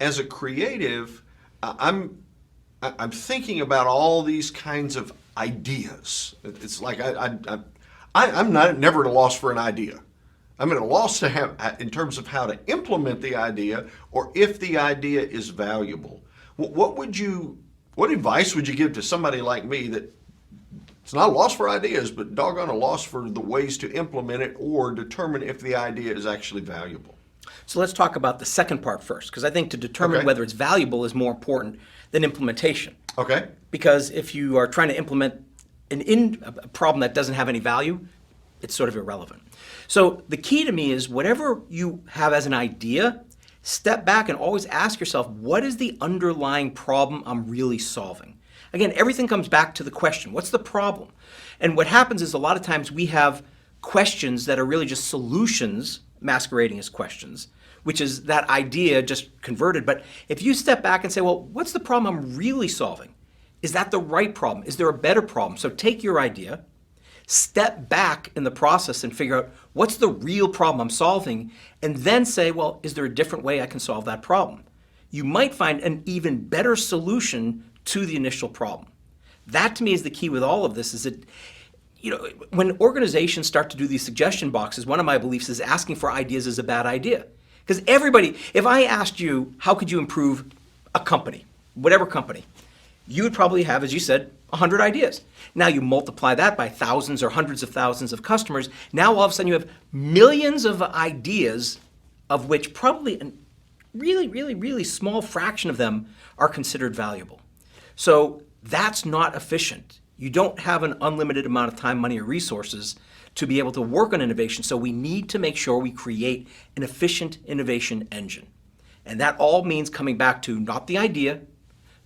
as a creative, I'm thinking about all these kinds of ideas. It's like I'm not never at a loss for an idea. I'm at a loss to have in terms of how to implement the idea or if the idea is valuable. What advice would you give to somebody like me that it's not a loss for ideas, but doggone a loss for the ways to implement it or determine if the idea is actually valuable? So let's talk about the second part first, because I think to determine Okay. whether it's valuable is more important than implementation. Okay. Because if you are trying to implement a problem that doesn't have any value, it's sort of irrelevant. So the key to me is whatever you have as an idea, step back and always ask yourself, what is the underlying problem I'm really solving? Again, everything comes back to the question, what's the problem? And what happens is a lot of times we have questions that are really just solutions masquerading as questions, which is that idea just converted. But if you step back and say, well, what's the problem I'm really solving? Is that the right problem? Is there a better problem? So take your idea, step back in the process and figure out what's the real problem I'm solving, and then say, well, is there a different way I can solve that problem? You might find an even better solution to the initial problem. That to me is the key with all of this, is that when organizations start to do these suggestion boxes, one of my beliefs is asking for ideas is a bad idea. Because everybody, if I asked you, how could you improve a company, whatever company, you would probably have, as you said, 100 ideas. Now you multiply that by thousands or hundreds of thousands of customers. Now all of a sudden you have millions of ideas, of which probably a really, really, really small fraction of them are considered valuable. So that's not efficient. You don't have an unlimited amount of time, money, or resources to be able to work on innovation. So we need to make sure we create an efficient innovation engine. And that all means coming back to not the idea,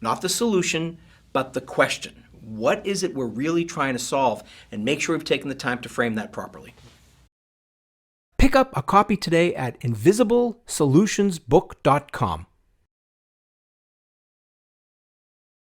not the solution, but the question. What is it we're really trying to solve? And make sure we've taken the time to frame that properly. Pick up a copy today at invisiblesolutionsbook.com.